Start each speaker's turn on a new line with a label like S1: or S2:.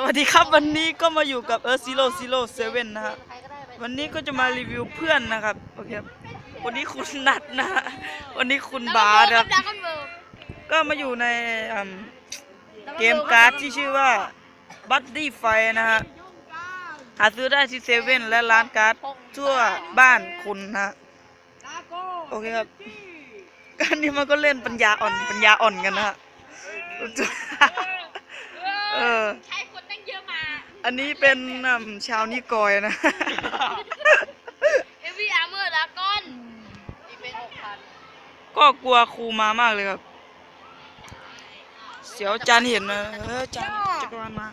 S1: วัสดีครับวันนี้ก็มาอยู่กับ007นะฮะวันนี้ก็จะมารีวิวเพื่อนนะครับโอเคครับวันนี้คุณนัดนะฮะวันนี้คุณบาสครับก็มาอยู่ในเกมการ์ดที่ชื่อว่าบัดดี้ไฟนะฮะหาซื้อได้ที่เซเว่นและร้านการ์ดทั่วบ้านคุณนะโอเคครับอันนี้มันก็เล่นปัญญาอ่อนกันนะฮะ
S2: ใช้คนตั้งเยอะมา
S1: อันนี้เป็นชาวนิกอยนะ
S2: เอวีอาร์เมอร์ดากอนอีเป็น6,000
S1: ก็กลัวครูมามากเลยครับเสียวจานเห็นนะจานจักรวาลมา